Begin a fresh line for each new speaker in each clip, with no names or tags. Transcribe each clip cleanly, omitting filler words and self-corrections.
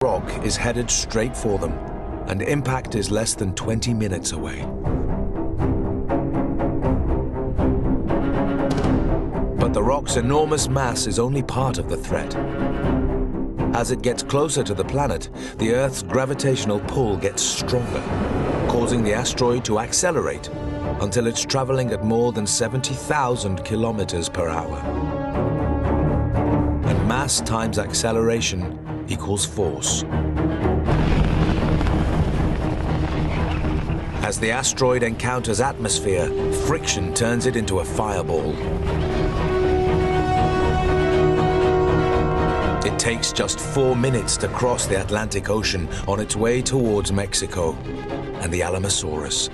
rock is headed straight for them, and impact is less than 20 minutes away. But the rock's enormous mass is only part of the threat. As it gets closer to the planet, the Earth's gravitational pull gets stronger, causing the asteroid to accelerate until it's traveling at more than 70,000 kilometers per hour. And mass times acceleration equals force. As the asteroid encounters atmosphere, friction turns it into a fireball. It takes just 4 minutes to cross the Atlantic Ocean on its way towards Mexico and the Alamosaurus.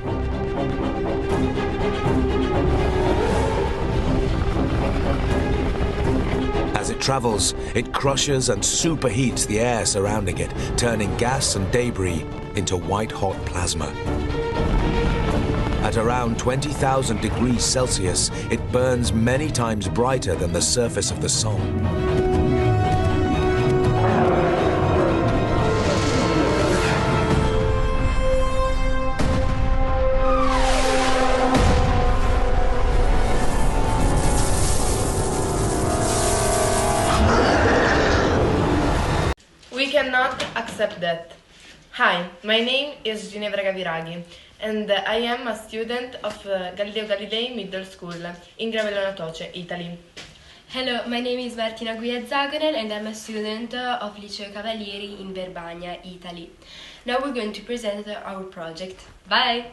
As it travels, it crushes and superheats the air surrounding it, turning gas and debris into white-hot plasma. At around 20,000 degrees Celsius, it burns many times brighter than the surface of the sun.
We cannot accept that. Hi, my name is Ginevra Gaviraghi, and I am a student of Galileo Galilei Middle School in Gravellona Toce, Italy.
Hello, my name is Martina Guia-Zagonen and I'm a student of Liceo Cavalieri in Verbania, Italy. Now we're going to present our project. Bye!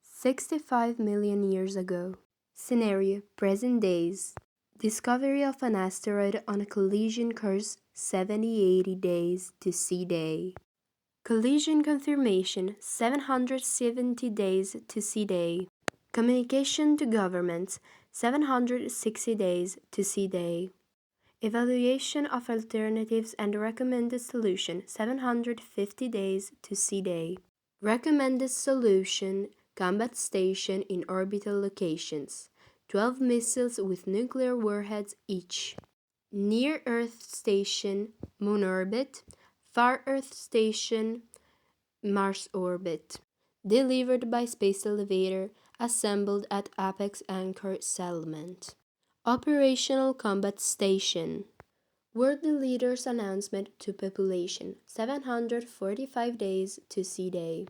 65 million years ago. Scenario: present days. Discovery of an asteroid on a collision course 70-80 days to C-Day. Collision confirmation 770 days to C-Day. Communication to governments 760 days to C-Day. Evaluation of alternatives and recommended solution 750 days to C-Day. Recommended solution: combat station in orbital locations, 12 missiles with nuclear warheads each. Near Earth station, Moon orbit. Far Earth station, Mars orbit. Delivered by space elevator, assembled at Apex Anchor Settlement. Operational combat station. World leaders' announcement to population, 745 days to C-Day.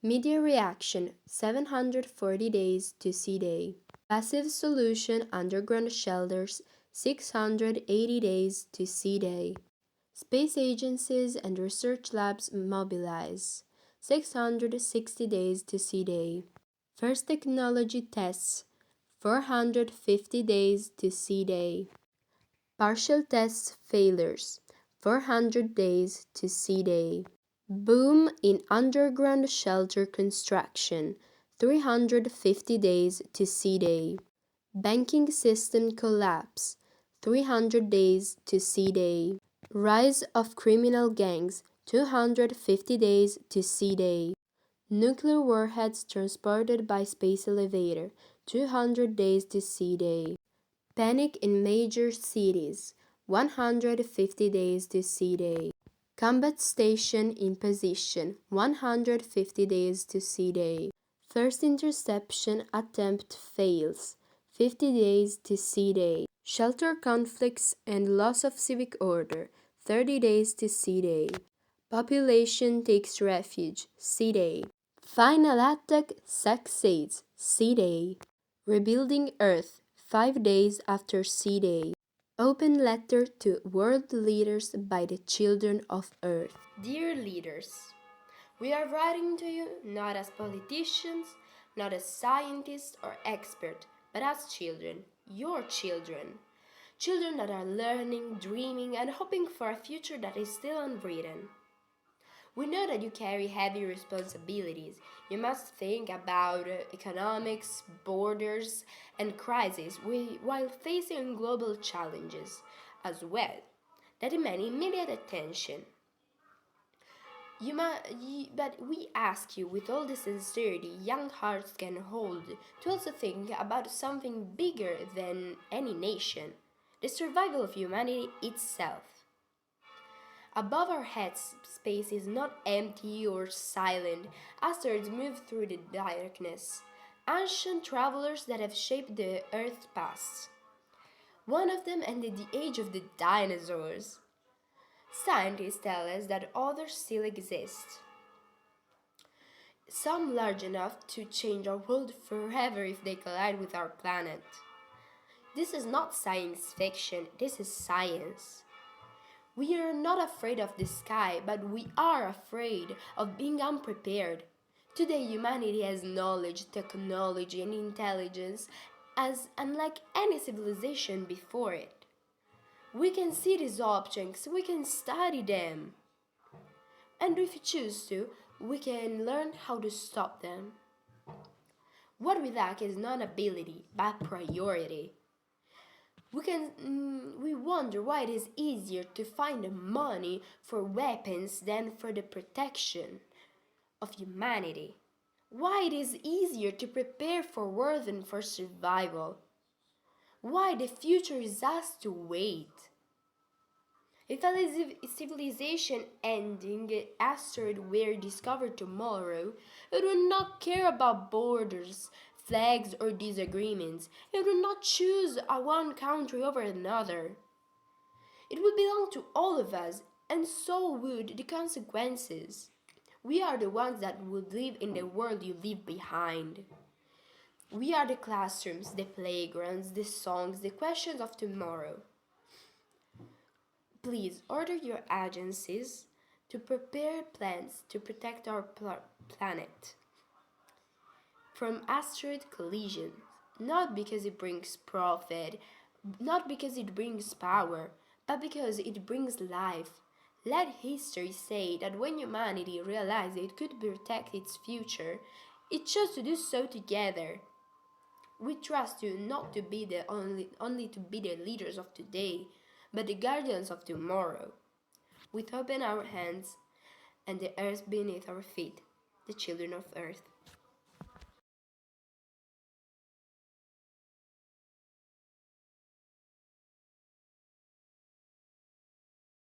Media reaction, 740 days to C-Day. Passive solution underground shelters, 680 days to C-Day. Space agencies and research labs mobilize, 660 days to C-Day. First technology tests, 450 days to C-Day. Partial tests failures, 400 days to C-Day. Boom in underground shelter construction, 350 days to C-Day. Banking system collapse, 300 days to C-Day. Rise of criminal gangs, 250 days to C-Day. Nuclear warheads transported by space elevator, 200 days to C-Day. Panic in major cities, 150 days to C-Day. Combat station in position, 150 days to C-Day. First interception attempt fails, 50 days to C-Day. Shelter conflicts and loss of civic order, 30 days to C-Day. Population takes refuge, C-Day. Final attack succeeds, C-Day. Rebuilding Earth, 5 days after C-Day. Open letter to world leaders by the children of Earth.
Dear leaders, we are writing to you not as politicians, not as scientists or experts, but as children, your children. Children that are learning, dreaming, and hoping for a future that is still unwritten. We know that you carry heavy responsibilities. You must think about economics, borders, and crises while facing global challenges as well that demand immediate attention. But we ask you with all the sincerity young hearts can hold to also think about something bigger than any nation, the survival of humanity itself. Above our heads, space is not empty or silent. Asteroids move through the darkness. Ancient travelers that have shaped the Earth's past. One of them ended the age of the dinosaurs. Scientists tell us that others still exist. Some large enough to change our world forever if they collide with our planet. This is not science fiction, this is science. We are not afraid of the sky, but we are afraid of being unprepared. Today, humanity has knowledge, technology, and intelligence as unlike any civilization before it. We can see these objects, we can study them. And if we choose to, we can learn how to stop them. What we lack is not ability, but priority. We wonder why it is easier to find the money for weapons than for the protection of humanity. Why it is easier to prepare for war than for survival. Why the future is asked to wait. If a civilization ending asteroid were discovered tomorrow, it would not care about borders, flags, or disagreements. It would not choose one country over another. It would belong to all of us, and so would the consequences. We are the ones that would live in the world you leave behind. We are the classrooms, the playgrounds, the songs, the questions of tomorrow. Please order your agencies to prepare plans to protect our planet from asteroid collisions, not because it brings profit, not because it brings power, but because it brings life. Let history say that when humanity realized it could protect its future, it chose to do so together. We trust you not to be only to be the leaders of today, but the guardians of tomorrow. With open our hands and the earth beneath our feet, the children of earth.